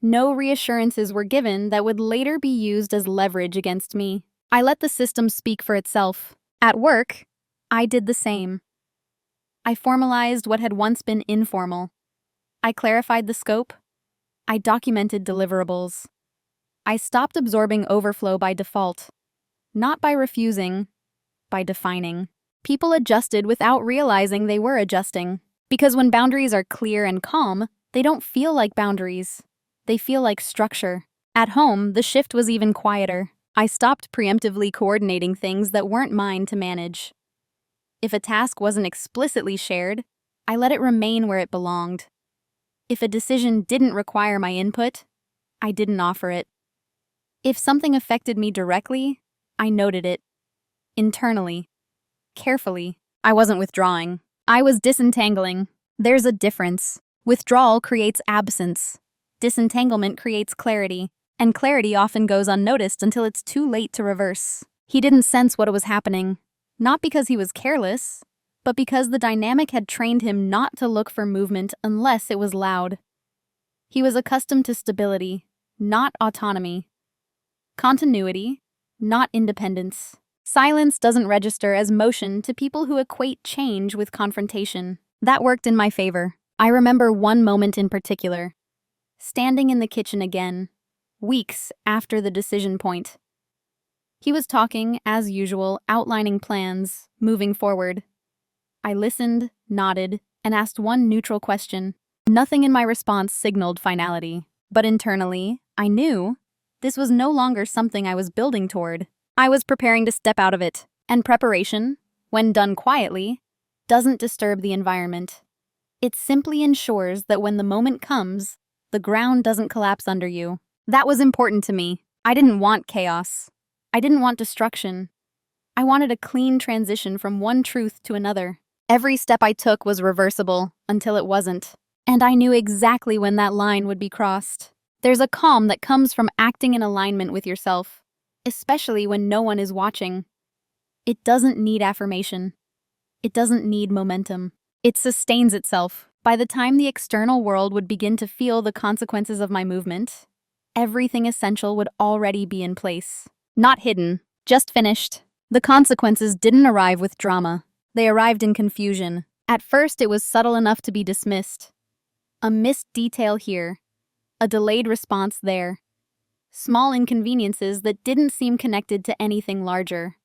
Speaker 1: No reassurances were given that would later be used as leverage against me. I let the system speak for itself. At work, I did the same. I formalized what had once been informal. I clarified the scope. I documented deliverables. I stopped absorbing overflow by default, not by refusing, by defining. People adjusted without realizing they were adjusting. Because when boundaries are clear and calm, they don't feel like boundaries. They feel like structure. At home, the shift was even quieter. I stopped preemptively coordinating things that weren't mine to manage. If a task wasn't explicitly shared, I let it remain where it belonged. If a decision didn't require my input, I didn't offer it. If something affected me directly, I noted it. Internally. Carefully. I wasn't withdrawing. I was disentangling. There's a difference. Withdrawal creates absence. Disentanglement creates clarity. And clarity often goes unnoticed until it's too late to reverse. He didn't sense what was happening. Not because he was careless, but because the dynamic had trained him not to look for movement unless it was loud. He was accustomed to stability, not autonomy. Continuity, not independence. Silence doesn't register as motion to people who equate change with confrontation. That worked in my favor. I remember one moment in particular. Standing in the kitchen again, weeks after the decision point. He was talking, as usual, outlining plans, moving forward. I listened, nodded, and asked one neutral question. Nothing in my response signaled finality. But internally, I knew this was no longer something I was building toward. I was preparing to step out of it, and preparation, when done quietly, doesn't disturb the environment. It simply ensures that when the moment comes, the ground doesn't collapse under you. That was important to me. I didn't want chaos. I didn't want destruction. I wanted a clean transition from one truth to another. Every step I took was reversible until it wasn't, and I knew exactly when that line would be crossed. There's a calm that comes from acting in alignment with yourself, especially when no one is watching. It doesn't need affirmation. It doesn't need momentum. It sustains itself. By the time the external world would begin to feel the consequences of my movement, everything essential would already be in place. Not hidden, just finished. The consequences didn't arrive with drama. They arrived in confusion. At first, it was subtle enough to be dismissed. A missed detail here, a delayed response there. Small inconveniences that didn't seem connected to anything larger.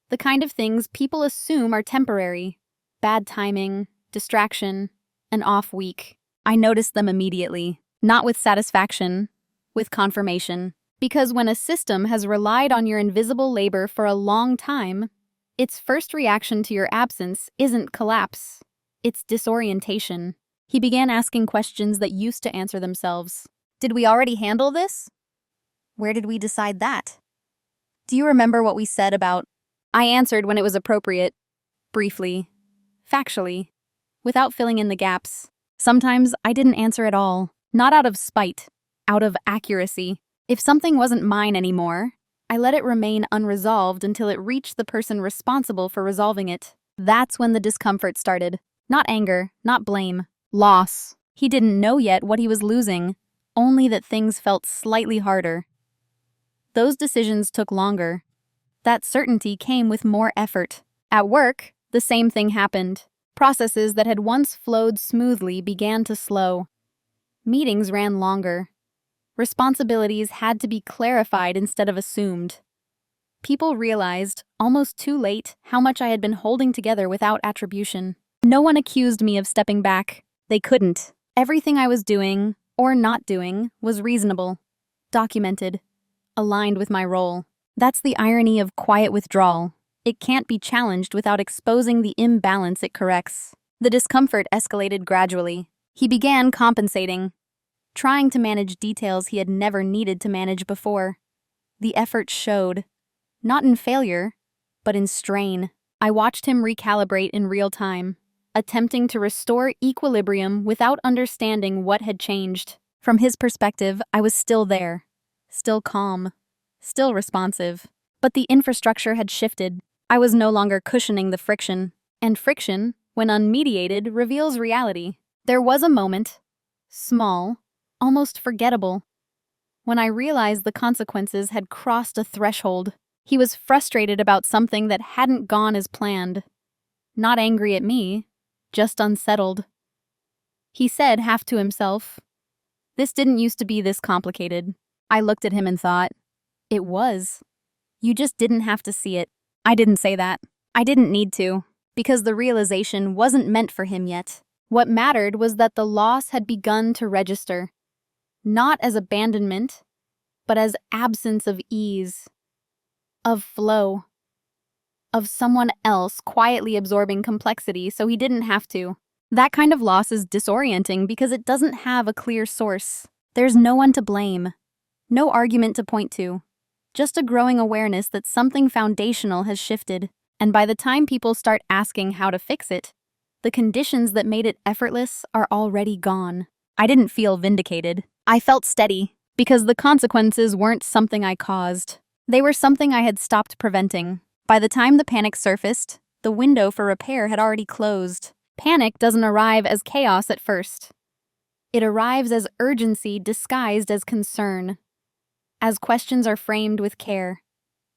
Speaker 1: The kind of things people assume are temporary. Bad timing, distraction, an off week. I noticed them immediately, not with satisfaction, with confirmation. Because when a system has relied on your invisible labor for a long time, its first reaction to your absence isn't collapse, it's disorientation. He began asking questions that used to answer themselves. Did we already handle this? Where did we decide that? Do you remember what we said about? I answered when it was appropriate, briefly, factually, without filling in the gaps. Sometimes I didn't answer at all, not out of spite, out of accuracy. If something wasn't mine anymore, I let it remain unresolved until it reached the person responsible for resolving it. That's when the discomfort started. Not anger, not blame. Loss. He didn't know yet what he was losing, only that things felt slightly harder. Those decisions took longer. That certainty came with more effort. At work, the same thing happened. Processes that had once flowed smoothly began to slow. Meetings ran longer. Responsibilities had to be clarified instead of assumed. People realized, almost too late, how much I had been holding together without attribution. No one accused me of stepping back. They couldn't. Everything I was doing, or not doing, was reasonable, documented, aligned with my role. That's the irony of quiet withdrawal. It can't be challenged without exposing the imbalance it corrects. The discomfort escalated gradually. He began compensating, trying to manage details he had never needed to manage before. The effort showed, not in failure, but in strain. I watched him recalibrate in real time, attempting to restore equilibrium without understanding what had changed. From his perspective, I was still there, still calm, still responsive. But the infrastructure had shifted. I was no longer cushioning the friction, and friction, when unmediated, reveals reality. There was a moment, small, almost forgettable, when I realized the consequences had crossed a threshold. He was frustrated about something that hadn't gone as planned. Not angry at me, just unsettled. He said, half to himself, "This didn't used to be this complicated." I looked at him and thought, "It was. You just didn't have to see it." I didn't say that. I didn't need to, because the realization wasn't meant for him yet. What mattered was that the loss had begun to register, not as abandonment, but as absence of ease, of flow, of someone else quietly absorbing complexity so he didn't have to. That kind of loss is disorienting because it doesn't have a clear source. There's no one to blame, no argument to point to, just a growing awareness that something foundational has shifted. And by the time people start asking how to fix it, the conditions that made it effortless are already gone. I didn't feel vindicated. I felt steady, because the consequences weren't something I caused. They were something I had stopped preventing. By the time the panic surfaced, the window for repair had already closed. Panic doesn't arrive as chaos at first. It arrives as urgency disguised as concern, as questions are framed with care,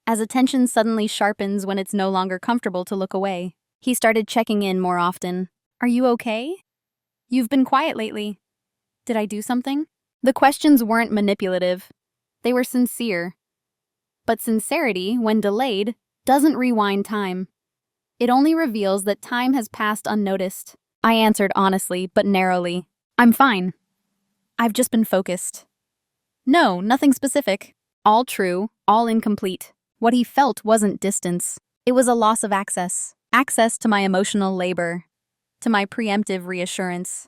Speaker 1: as attention suddenly sharpens when it's no longer comfortable to look away. He started checking in more often. "Are you okay? You've been quiet lately. Did I do something?" The questions weren't manipulative. They were sincere. But sincerity, when delayed, doesn't rewind time. It only reveals that time has passed unnoticed. I answered honestly, but narrowly. "I'm fine. I've just been focused." No, nothing specific. All true, all incomplete. What he felt wasn't distance. It was a loss of access. Access to my emotional labor, to my preemptive reassurance,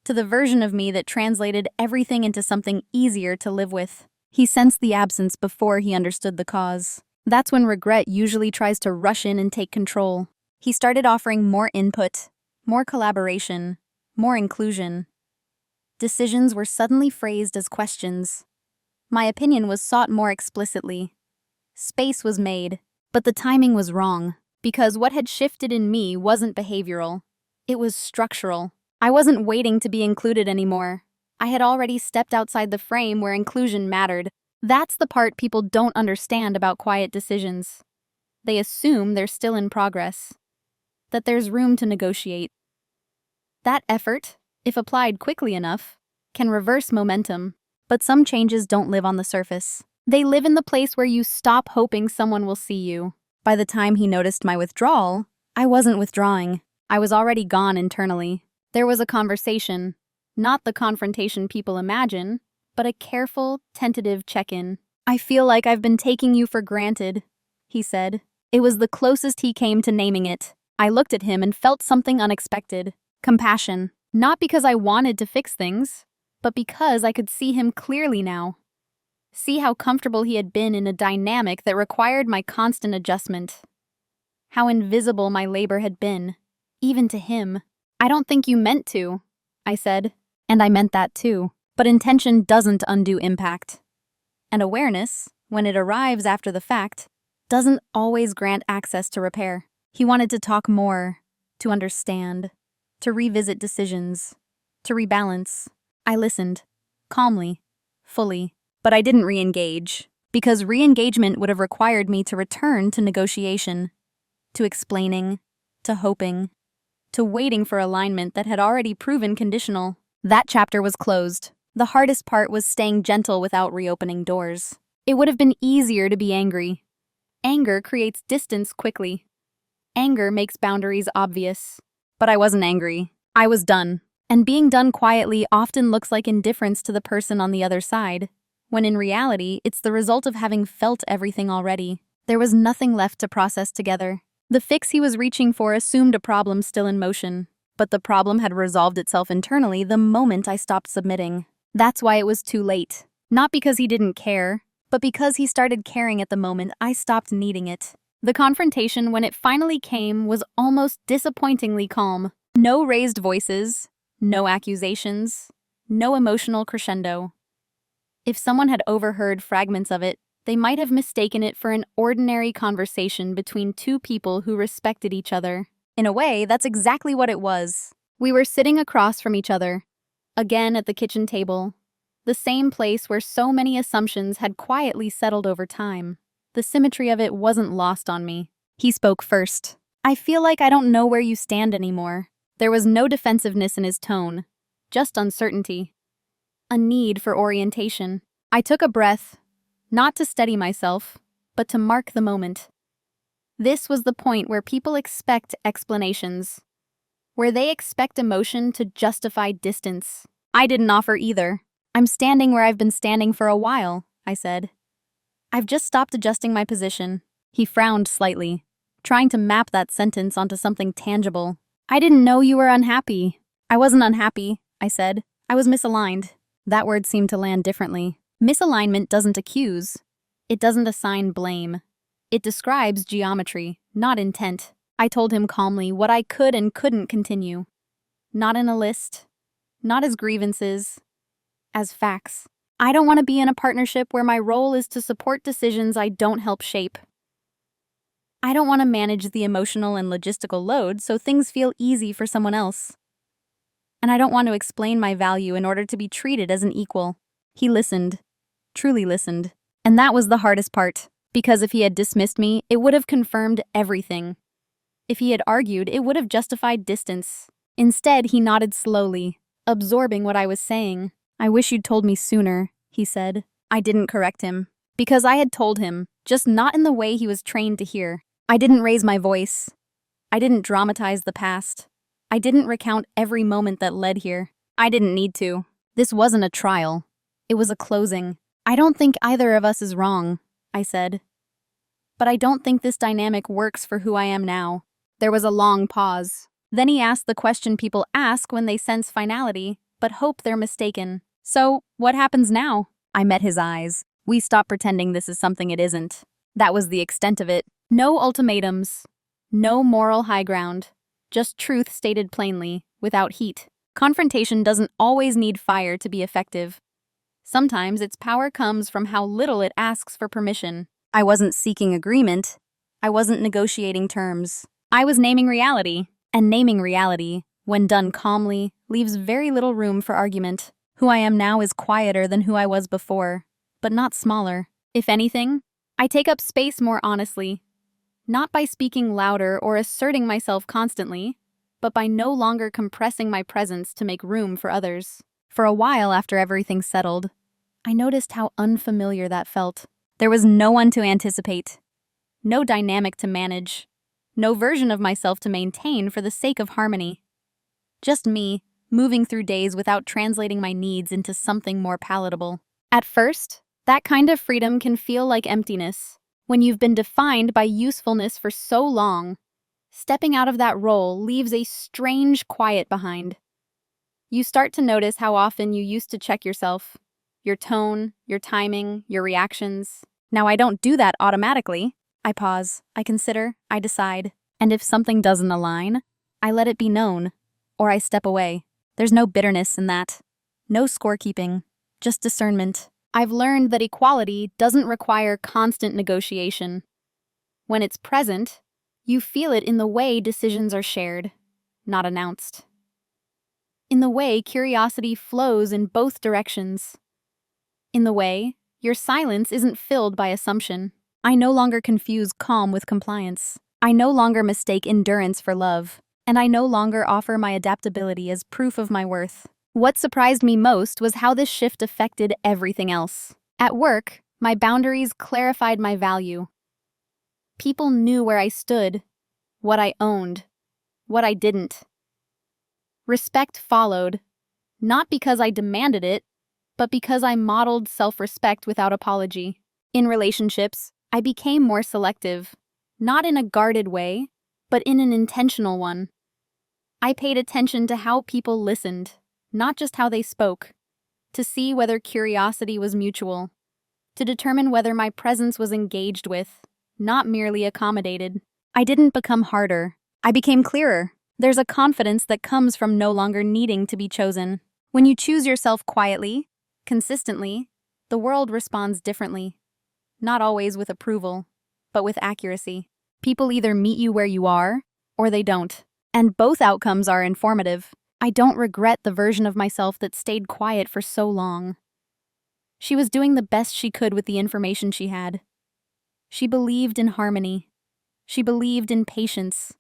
Speaker 1: to the version of me that translated everything into something easier to live with. He sensed the absence before he understood the cause. That's when regret usually tries to rush in and take control. He started offering more input, more collaboration, more inclusion. Decisions were suddenly phrased as questions. My opinion was sought more explicitly. Space was made, but the timing was wrong. Because what had shifted in me wasn't behavioral. It was structural. I wasn't waiting to be included anymore. I had already stepped outside the frame where inclusion mattered. That's the part people don't understand about quiet decisions. They assume they're still in progress, that there's room to negotiate. That effort, if applied quickly enough, can reverse momentum. But some changes don't live on the surface. They live in the place where you stop hoping someone will see you. By the time he noticed my withdrawal, I wasn't withdrawing. I was already gone internally. There was a conversation, not the confrontation people imagine, but a careful, tentative check-in. "I feel like I've been taking you for granted," he said. It was the closest he came to naming it. I looked at him and felt something unexpected. Compassion. Not because I wanted to fix things, but because I could see him clearly now. See how comfortable he had been in a dynamic that required my constant adjustment. How invisible my labor had been, even to him. "I don't think you meant to," I said. And I meant that too. But intention doesn't undo impact. And awareness, when it arrives after the fact, doesn't always grant access to repair. He wanted to talk more, to understand, to revisit decisions, to rebalance. I listened, calmly, fully, but I didn't re-engage, because re-engagement would have required me to return to negotiation, to explaining, to hoping, to waiting for alignment that had already proven conditional. That chapter was closed. The hardest part was staying gentle without reopening doors. It would have been easier to be angry. Anger creates distance quickly. Anger makes boundaries obvious. But I wasn't angry. I was done. And being done quietly often looks like indifference to the person on the other side, when in reality, it's the result of having felt everything already. There was nothing left to process together. The fix he was reaching for assumed a problem still in motion, but the problem had resolved itself internally the moment I stopped submitting. That's why it was too late. Not because he didn't care, but because he started caring at the moment I stopped needing it. The confrontation, when it finally came, was almost disappointingly calm. No raised voices, no accusations, no emotional crescendo. If someone had overheard fragments of it, they might have mistaken it for an ordinary conversation between two people who respected each other. In a way, that's exactly what it was. We were sitting across from each other, again at the kitchen table, the same place where so many assumptions had quietly settled over time. The symmetry of it wasn't lost on me. He spoke first. "I feel like I don't know where you stand anymore." There was no defensiveness in his tone, just uncertainty. A need for orientation. I took a breath, not to steady myself, but to mark the moment. This was the point where people expect explanations, where they expect emotion to justify distance. I didn't offer either. "I'm standing where I've been standing for a while," I said. "I've just stopped adjusting my position." He frowned slightly, trying to map that sentence onto something tangible. "I didn't know you were unhappy." "I wasn't unhappy," I said. "I was misaligned." That word seemed to land differently. Misalignment doesn't accuse. It doesn't assign blame. It describes geometry, not intent. I told him calmly what I could and couldn't continue. Not in a list, not as grievances, as facts. I don't want to be in a partnership where my role is to support decisions I don't help shape. I don't want to manage the emotional and logistical load so things feel easy for someone else. And I don't want to explain my value in order to be treated as an equal. He listened, truly listened. And that was the hardest part, because if he had dismissed me, it would have confirmed everything. If he had argued, it would have justified distance. Instead, he nodded slowly, absorbing what I was saying. "I wish you'd told me sooner," he said. I didn't correct him, because I had told him, just not in the way he was trained to hear. I didn't raise my voice. I didn't dramatize the past. I didn't recount every moment that led here. I didn't need to. This wasn't a trial. It was a closing. "I don't think either of us is wrong," I said. "But I don't think this dynamic works for who I am now." There was a long pause. Then he asked the question people ask when they sense finality, but hope they're mistaken. "So, what happens now?" I met his eyes. "We stop pretending this is something it isn't." That was the extent of it. No ultimatums. No moral high ground. Just truth stated plainly, without heat. Confrontation doesn't always need fire to be effective. Sometimes its power comes from how little it asks for permission. I wasn't seeking agreement. I wasn't negotiating terms. I was naming reality. And naming reality, when done calmly, leaves very little room for argument. Who I am now is quieter than who I was before, but not smaller. If anything, I take up space more honestly. Not by speaking louder or asserting myself constantly, but by no longer compressing my presence to make room for others. For a while after everything settled, I noticed how unfamiliar that felt. There was no one to anticipate, no dynamic to manage, no version of myself to maintain for the sake of harmony. Just me, moving through days without translating my needs into something more palatable. At first, that kind of freedom can feel like emptiness. When you've been defined by usefulness for so long, stepping out of that role leaves a strange quiet behind. You start to notice how often you used to check yourself, your tone, your timing, your reactions. Now I don't do that automatically. I pause, I consider, I decide. And if something doesn't align, I let it be known, or I step away. There's no bitterness in that. No scorekeeping, just discernment. I've learned that equality doesn't require constant negotiation. When it's present, you feel it in the way decisions are shared, not announced. In the way curiosity flows in both directions. In the way your silence isn't filled by assumption. I no longer confuse calm with compliance. I no longer mistake endurance for love. And I no longer offer my adaptability as proof of my worth. What surprised me most was how this shift affected everything else. At work, my boundaries clarified my value. People knew where I stood, what I owned, what I didn't. Respect followed, not because I demanded it, but because I modeled self-respect without apology. In relationships, I became more selective, not in a guarded way, but in an intentional one. I paid attention to how people listened, not just how they spoke, to see whether curiosity was mutual, to determine whether my presence was engaged with, not merely accommodated. I didn't become harder. I became clearer. There's a confidence that comes from no longer needing to be chosen. When you choose yourself quietly, consistently, the world responds differently. Not always with approval, but with accuracy. People either meet you where you are, or they don't. And both outcomes are informative. I don't regret the version of myself that stayed quiet for so long. She was doing the best she could with the information she had. She believed in harmony. She believed in patience.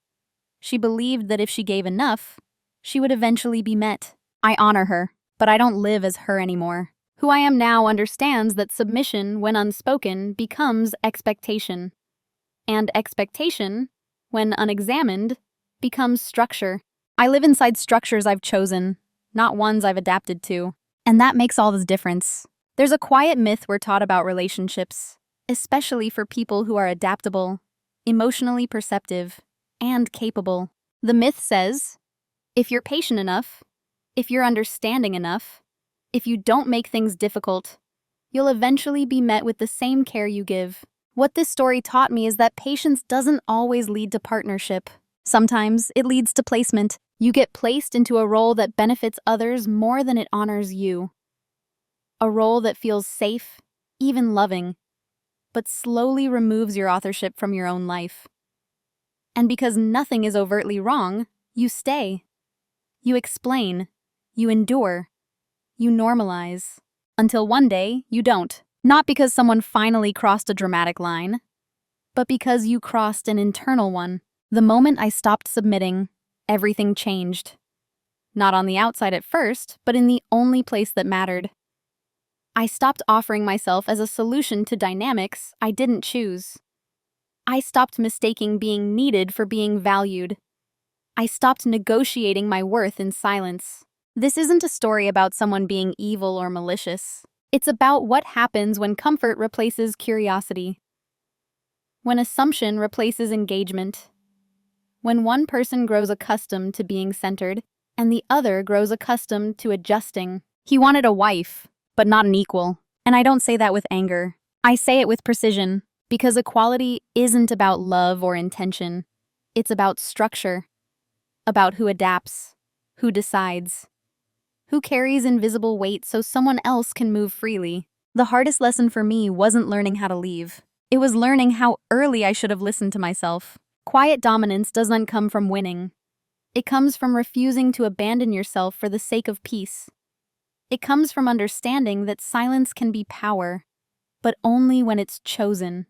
Speaker 1: She believed that if she gave enough, she would eventually be met. I honor her, but I don't live as her anymore. Who I am now understands that submission, when unspoken, becomes expectation. And expectation, when unexamined, becomes structure. I live inside structures I've chosen, not ones I've adapted to. And that makes all the difference. There's a quiet myth we're taught about relationships, especially for people who are adaptable, emotionally perceptive, and capable. The myth says, if you're patient enough, if you're understanding enough, if you don't make things difficult, you'll eventually be met with the same care you give. What this story taught me is that patience doesn't always lead to partnership. Sometimes it leads to placement. You get placed into a role that benefits others more than it honors you. A role that feels safe, even loving, but slowly removes your authorship from your own life. And because nothing is overtly wrong, you stay. You explain. You endure. You normalize. Until one day, you don't. Not because someone finally crossed a dramatic line, but because you crossed an internal one. The moment I stopped submitting, everything changed. Not on the outside at first, but in the only place that mattered. I stopped offering myself as a solution to dynamics I didn't choose. I stopped mistaking being needed for being valued. I stopped negotiating my worth in silence. This isn't a story about someone being evil or malicious. It's about what happens when comfort replaces curiosity. When assumption replaces engagement. When one person grows accustomed to being centered, and the other grows accustomed to adjusting. He wanted a wife, but not an equal. And I don't say that with anger. I say it with precision, because equality isn't about love or intention. It's about structure, about who adapts, who decides, who carries invisible weight so someone else can move freely. The hardest lesson for me wasn't learning how to leave. It was learning how early I should have listened to myself. Quiet dominance doesn't come from winning. It comes from refusing to abandon yourself for the sake of peace. It comes from understanding that silence can be power, but only when it's chosen,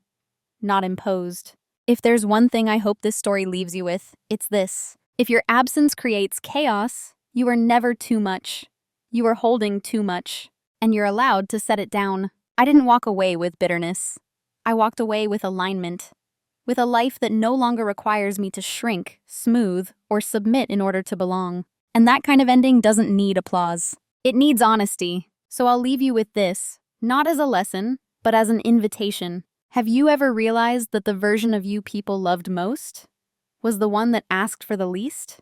Speaker 1: not imposed. If there's one thing I hope this story leaves you with, it's this. If your absence creates chaos, you are never too much. You are holding too much, and you're allowed to set it down. I didn't walk away with bitterness. I walked away with alignment, with a life that no longer requires me to shrink, smooth, or submit in order to belong. And that kind of ending doesn't need applause. It needs honesty. So I'll leave you with this, not as a lesson, but as an invitation. Have you ever realized that the version of you people loved most was the one that asked for the least?